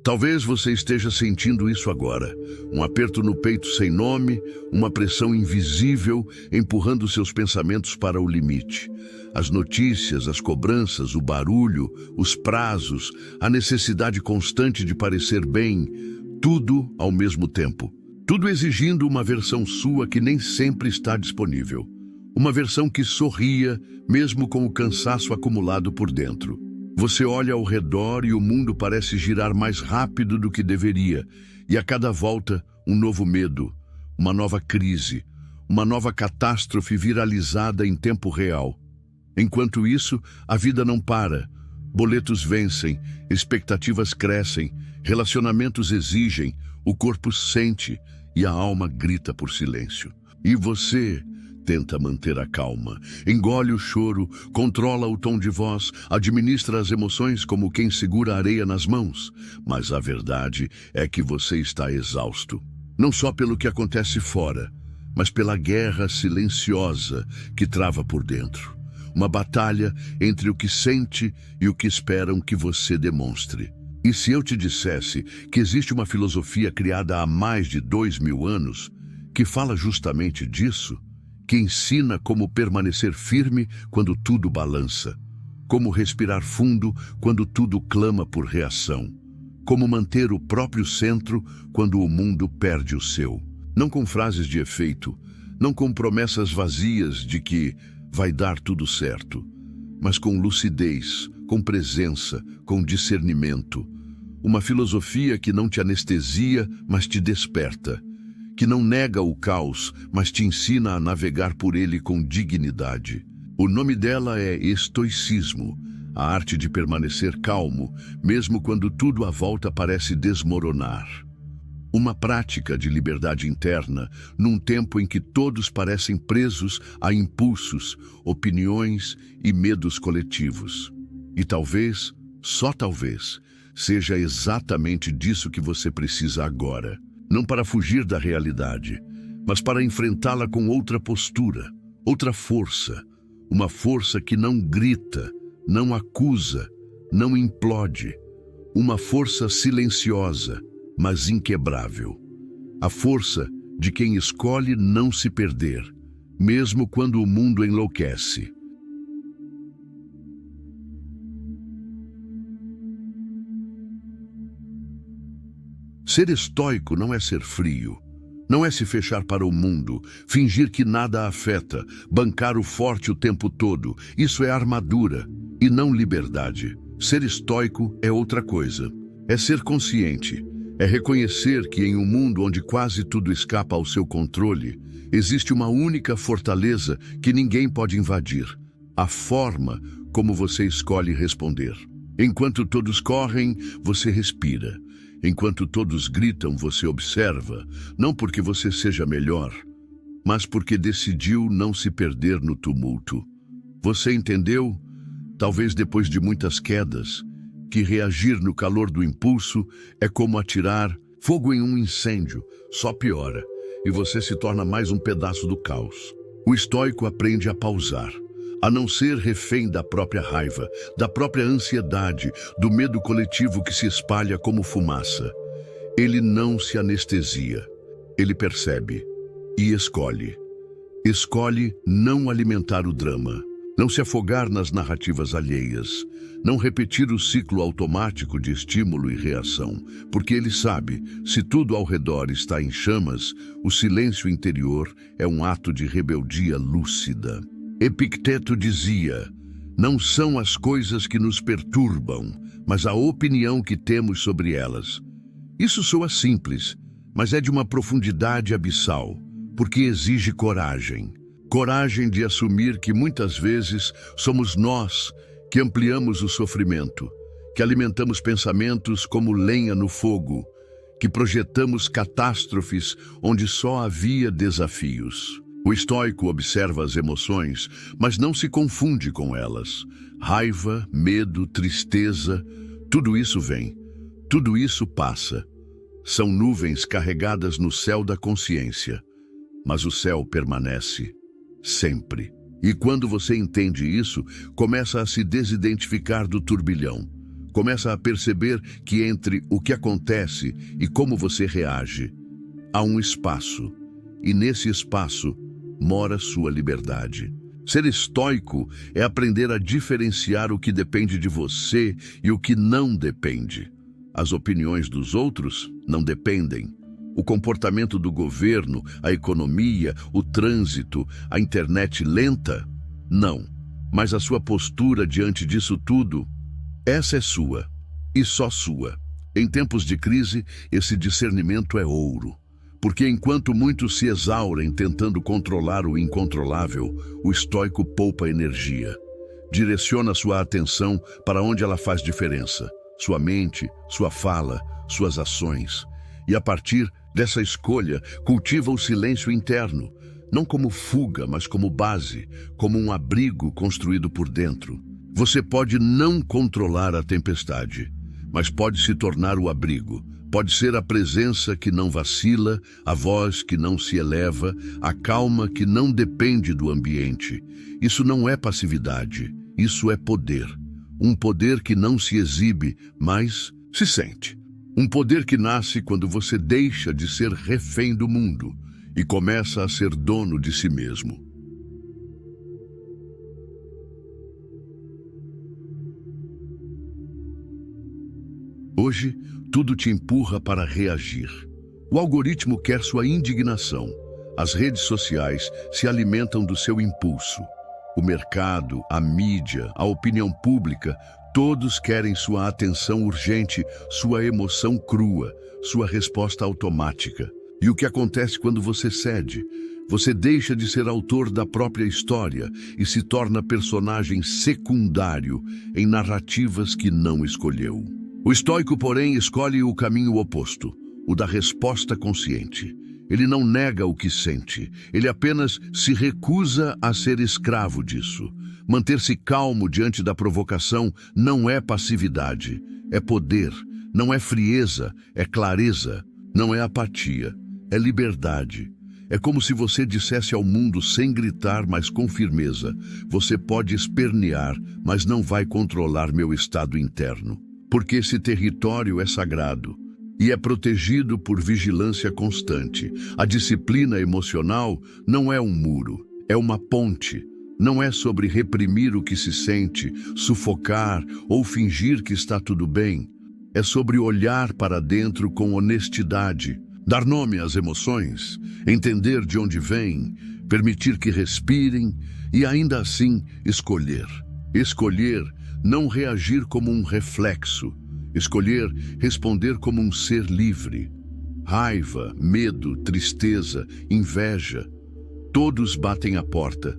Talvez você esteja sentindo isso agora. Um aperto no peito sem nome, uma pressão invisível empurrando seus pensamentos para o limite. As notícias, as cobranças, o barulho, os prazos, a necessidade constante de parecer bem, tudo ao mesmo tempo. Tudo exigindo uma versão sua que nem sempre está disponível. Uma versão que sorria, mesmo com o cansaço acumulado por dentro. Você olha ao redor e o mundo parece girar mais rápido do que deveria, e a cada volta, um novo medo, uma nova crise, uma nova catástrofe viralizada em tempo real. Enquanto isso, a vida não para. Boletos vencem, expectativas crescem, relacionamentos exigem, o corpo sente e a alma grita por silêncio. E você tenta manter a calma, engole o choro, controla o tom de voz, administra as emoções como quem segura a areia nas mãos. Mas a verdade é que você está exausto. Não só pelo que acontece fora, mas pela guerra silenciosa que trava por dentro. Uma batalha entre o que sente e o que esperam que você demonstre. E se eu te dissesse que existe uma filosofia criada há mais de 2000 anos que fala justamente disso, que ensina como permanecer firme quando tudo balança, como respirar fundo quando tudo clama por reação, como manter o próprio centro quando o mundo perde o seu. Não com frases de efeito, não com promessas vazias de que vai dar tudo certo, mas com lucidez, com presença, com discernimento. Uma filosofia que não te anestesia, mas te desperta, que não nega o caos, mas te ensina a navegar por ele com dignidade. O nome dela é estoicismo, a arte de permanecer calmo, mesmo quando tudo à volta parece desmoronar. Uma prática de liberdade interna, num tempo em que todos parecem presos a impulsos, opiniões e medos coletivos. E talvez, só talvez, seja exatamente disso que você precisa agora. Não para fugir da realidade, mas para enfrentá-la com outra postura, outra força. Uma força que não grita, não acusa, não implode. Uma força silenciosa, mas inquebrável. A força de quem escolhe não se perder, mesmo quando o mundo enlouquece. Ser estoico não é ser frio, não é se fechar para o mundo, fingir que nada afeta, bancar o forte o tempo todo. Isso é armadura e não liberdade. Ser estoico é outra coisa. É ser consciente, é reconhecer que em um mundo onde quase tudo escapa ao seu controle, existe uma única fortaleza que ninguém pode invadir: a forma como você escolhe responder. Enquanto todos correm, você respira. Enquanto todos gritam, você observa, não porque você seja melhor, mas porque decidiu não se perder no tumulto. Você entendeu, talvez depois de muitas quedas, que reagir no calor do impulso é como atirar fogo em um incêndio, só piora, e você se torna mais um pedaço do caos. O estoico aprende a pausar, a não ser refém da própria raiva, da própria ansiedade, do medo coletivo que se espalha como fumaça. Ele não se anestesia, ele percebe e escolhe. Escolhe não alimentar o drama, não se afogar nas narrativas alheias, não repetir o ciclo automático de estímulo e reação, porque ele sabe, se tudo ao redor está em chamas, o silêncio interior é um ato de rebeldia lúcida. Epicteto dizia: não são as coisas que nos perturbam, mas a opinião que temos sobre elas. Isso soa simples, mas é de uma profundidade abissal, porque exige coragem. Coragem de assumir que muitas vezes somos nós que ampliamos o sofrimento, que alimentamos pensamentos como lenha no fogo, que projetamos catástrofes onde só havia desafios. O estoico observa as emoções, mas não se confunde com elas. Raiva, medo, tristeza, tudo isso vem, tudo isso passa. São nuvens carregadas no céu da consciência, mas o céu permanece, sempre. E quando você entende isso, começa a se desidentificar do turbilhão. Começa a perceber que entre o que acontece e como você reage, há um espaço, e nesse espaço mora sua liberdade. Ser estoico é aprender a diferenciar o que depende de você e o que não depende. As opiniões dos outros não dependem. O comportamento do governo, a economia, o trânsito, a internet lenta? Não. Mas a sua postura diante disso tudo, essa é sua, e só sua. Em tempos de crise, esse discernimento é ouro. Porque enquanto muitos se exaurem tentando controlar o incontrolável, o estoico poupa energia. Direciona sua atenção para onde ela faz diferença. Sua mente, sua fala, suas ações. E a partir dessa escolha, cultiva o silêncio interno, não como fuga, mas como base, como um abrigo construído por dentro. Você pode não controlar a tempestade, mas pode se tornar o abrigo. Pode ser a presença que não vacila, a voz que não se eleva, a calma que não depende do ambiente. Isso não é passividade, isso é poder. Um poder que não se exibe, mas se sente. Um poder que nasce quando você deixa de ser refém do mundo e começa a ser dono de si mesmo. Hoje, tudo te empurra para reagir. O algoritmo quer sua indignação. As redes sociais se alimentam do seu impulso. O mercado, a mídia, a opinião pública, todos querem sua atenção urgente, sua emoção crua, sua resposta automática. E o que acontece quando você cede? Você deixa de ser autor da própria história e se torna personagem secundário em narrativas que não escolheu. O estoico, porém, escolhe o caminho oposto, o da resposta consciente. Ele não nega o que sente, ele apenas se recusa a ser escravo disso. Manter-se calmo diante da provocação não é passividade, é poder. Não é frieza, é clareza. Não é apatia, é liberdade. É como se você dissesse ao mundo sem gritar, mas com firmeza: você pode espernear, mas não vai controlar meu estado interno. Porque esse território é sagrado e é protegido por vigilância constante. A disciplina emocional não é um muro, é uma ponte. Não é sobre reprimir o que se sente, sufocar ou fingir que está tudo bem. É sobre olhar para dentro com honestidade, dar nome às emoções, entender de onde vêm, permitir que respirem e ainda assim escolher. Escolher não reagir como um reflexo, escolher responder como um ser livre. Raiva, medo, tristeza, inveja, todos batem à porta,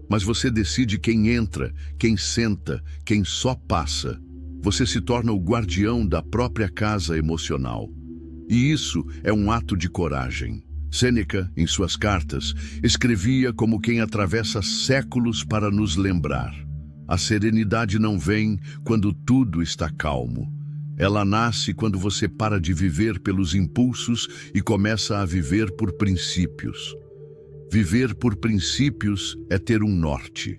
mas você decide quem entra, quem senta, quem só passa. Você se torna o guardião da própria casa emocional. E isso é um ato de coragem. Sêneca, em suas cartas, escrevia como quem atravessa séculos para nos lembrar. A serenidade não vem quando tudo está calmo. Ela nasce quando você para de viver pelos impulsos e começa a viver por princípios. Viver por princípios é ter um norte,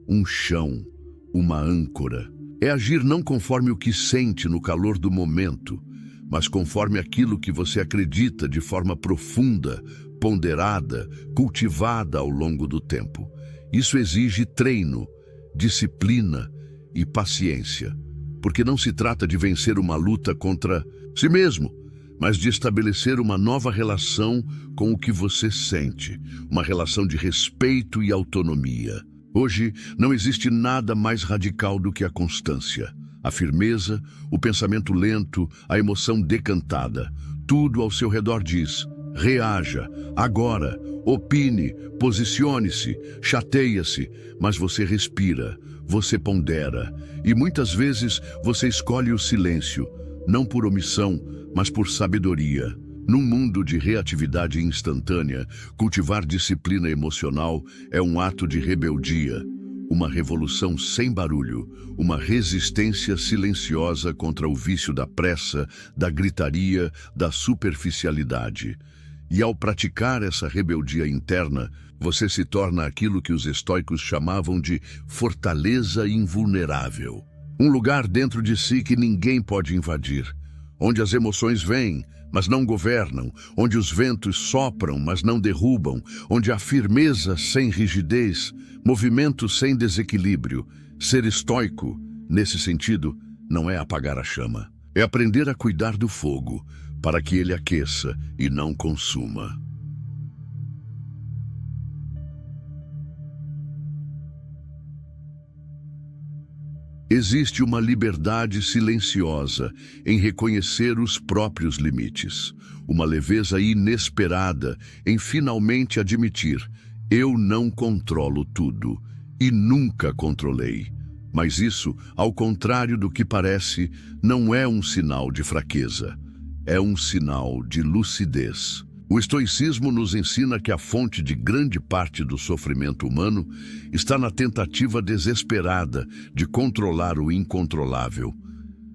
um chão, uma âncora. É agir não conforme o que sente no calor do momento, mas conforme aquilo que você acredita de forma profunda, ponderada, cultivada ao longo do tempo. Isso exige treino, disciplina e paciência, porque não se trata de vencer uma luta contra si mesmo, mas de estabelecer uma nova relação com o que você sente, uma relação de respeito e autonomia. Hoje, não existe nada mais radical do que a constância, a firmeza, o pensamento lento, a emoção decantada. Tudo ao seu redor diz: reaja, agora, opine, posicione-se, chateia-se, mas você respira, você pondera, e muitas vezes você escolhe o silêncio, não por omissão, mas por sabedoria. Num mundo de reatividade instantânea, cultivar disciplina emocional é um ato de rebeldia, uma revolução sem barulho, uma resistência silenciosa contra o vício da pressa, da gritaria, da superficialidade. E ao praticar essa rebeldia interna, você se torna aquilo que os estoicos chamavam de fortaleza invulnerável. Um lugar dentro de si que ninguém pode invadir, onde as emoções vêm, mas não governam, onde os ventos sopram, mas não derrubam, onde há firmeza sem rigidez, movimento sem desequilíbrio. Ser estoico, nesse sentido, não é apagar a chama. É aprender a cuidar do fogo, para que ele aqueça e não consuma. Existe uma liberdade silenciosa em reconhecer os próprios limites, uma leveza inesperada em finalmente admitir: eu não controlo tudo e nunca controlei. Mas isso, ao contrário do que parece, não é um sinal de fraqueza, é um sinal de lucidez. O estoicismo nos ensina que a fonte de grande parte do sofrimento humano está na tentativa desesperada de controlar o incontrolável.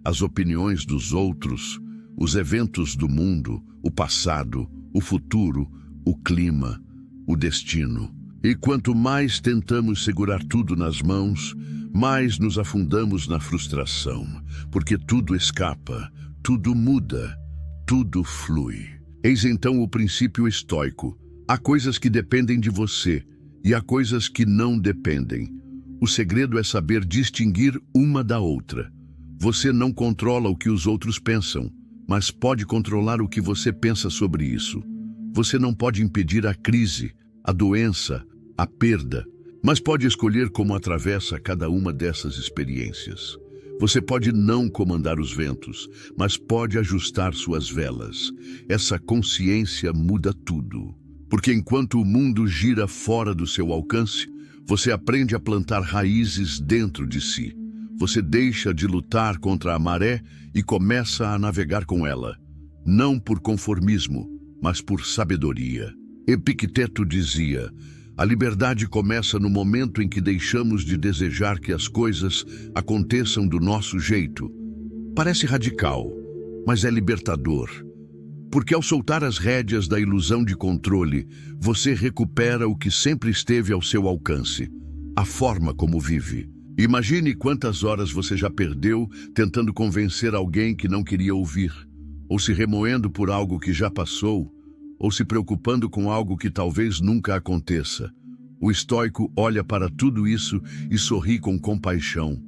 As opiniões dos outros, os eventos do mundo, o passado, o futuro, o clima, o destino. E quanto mais tentamos segurar tudo nas mãos, mais nos afundamos na frustração, porque tudo escapa, tudo muda, tudo flui. Eis então o princípio estoico. Há coisas que dependem de você e há coisas que não dependem. O segredo é saber distinguir uma da outra. Você não controla o que os outros pensam, mas pode controlar o que você pensa sobre isso. Você não pode impedir a crise, a doença, a perda, mas pode escolher como atravessa cada uma dessas experiências. Você pode não comandar os ventos, mas pode ajustar suas velas. Essa consciência muda tudo. Porque enquanto o mundo gira fora do seu alcance, você aprende a plantar raízes dentro de si. Você deixa de lutar contra a maré e começa a navegar com ela. Não por conformismo, mas por sabedoria. Epicteto dizia: a liberdade começa no momento em que deixamos de desejar que as coisas aconteçam do nosso jeito. Parece radical, mas é libertador. Porque ao soltar as rédeas da ilusão de controle, você recupera o que sempre esteve ao seu alcance, a forma como vive. Imagine quantas horas você já perdeu tentando convencer alguém que não queria ouvir, ou se remoendo por algo que já passou, ou se preocupando com algo que talvez nunca aconteça. O estoico olha para tudo isso e sorri com compaixão,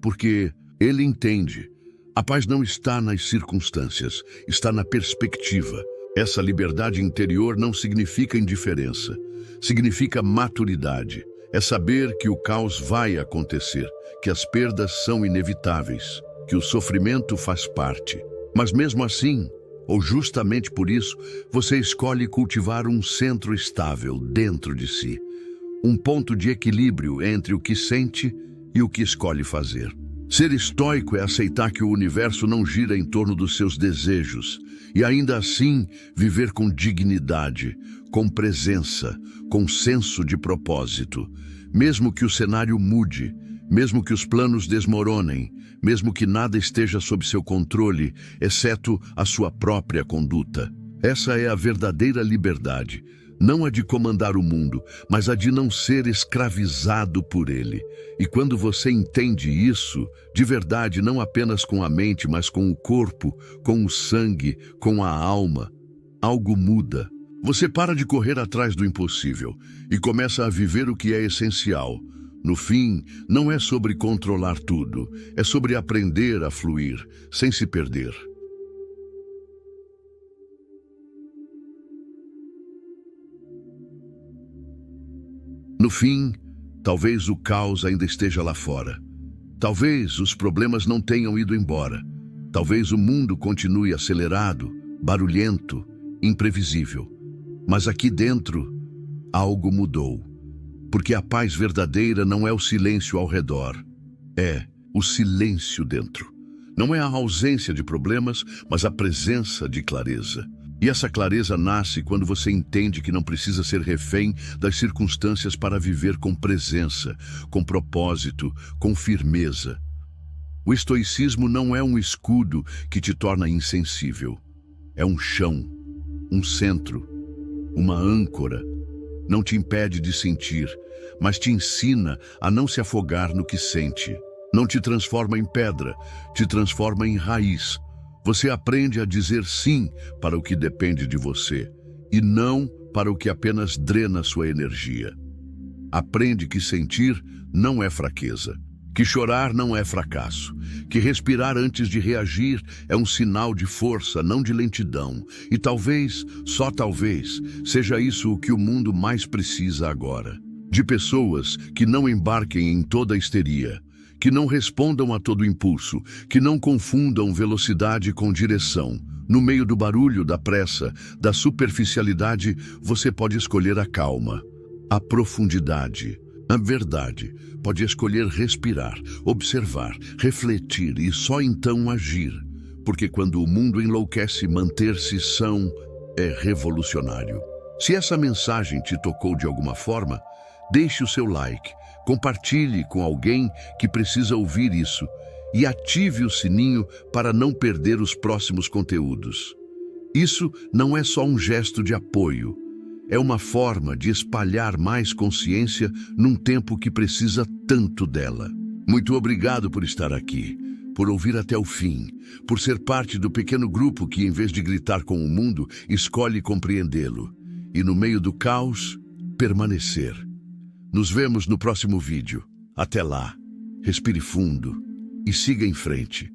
porque ele entende. A paz não está nas circunstâncias, está na perspectiva. Essa liberdade interior não significa indiferença, significa maturidade. É saber que o caos vai acontecer, que as perdas são inevitáveis, que o sofrimento faz parte. Mas mesmo assim, ou justamente por isso, você escolhe cultivar um centro estável dentro de si. Um ponto de equilíbrio entre o que sente e o que escolhe fazer. Ser estoico é aceitar que o universo não gira em torno dos seus desejos e ainda assim viver com dignidade, com presença, com senso de propósito. Mesmo que o cenário mude, mesmo que os planos desmoronem, mesmo que nada esteja sob seu controle, exceto a sua própria conduta. Essa é a verdadeira liberdade, não a de comandar o mundo, mas a de não ser escravizado por ele. E quando você entende isso, de verdade, não apenas com a mente, mas com o corpo, com o sangue, com a alma, algo muda. Você para de correr atrás do impossível e começa a viver o que é essencial. No fim, não é sobre controlar tudo, é sobre aprender a fluir, sem se perder. No fim, talvez o caos ainda esteja lá fora. Talvez os problemas não tenham ido embora. Talvez o mundo continue acelerado, barulhento, imprevisível. Mas aqui dentro, algo mudou. Porque a paz verdadeira não é o silêncio ao redor, é o silêncio dentro. Não é a ausência de problemas, mas a presença de clareza. E essa clareza nasce quando você entende que não precisa ser refém das circunstâncias para viver com presença, com propósito, com firmeza. O estoicismo não é um escudo que te torna insensível. É um chão, um centro, uma âncora. Não te impede de sentir, mas te ensina a não se afogar no que sente. Não te transforma em pedra, te transforma em raiz. Você aprende a dizer sim para o que depende de você e não para o que apenas drena sua energia. Aprende que sentir não é fraqueza, que chorar não é fracasso, que respirar antes de reagir é um sinal de força, não de lentidão. E talvez, só talvez, seja isso o que o mundo mais precisa agora. De pessoas que não embarquem em toda a histeria, que não respondam a todo impulso, que não confundam velocidade com direção. No meio do barulho, da pressa, da superficialidade, você pode escolher a calma, a profundidade, a verdade. Pode escolher respirar, observar, refletir e só então agir. Porque quando o mundo enlouquece, manter-se são é revolucionário. Se essa mensagem te tocou de alguma forma, deixe o seu like, compartilhe com alguém que precisa ouvir isso e ative o sininho para não perder os próximos conteúdos. Isso não é só um gesto de apoio, é uma forma de espalhar mais consciência num tempo que precisa tanto dela. Muito obrigado por estar aqui, por ouvir até o fim, por ser parte do pequeno grupo que, em vez de gritar com o mundo, escolhe compreendê-lo e, no meio do caos, permanecer. Nos vemos no próximo vídeo. Até lá, respire fundo e siga em frente.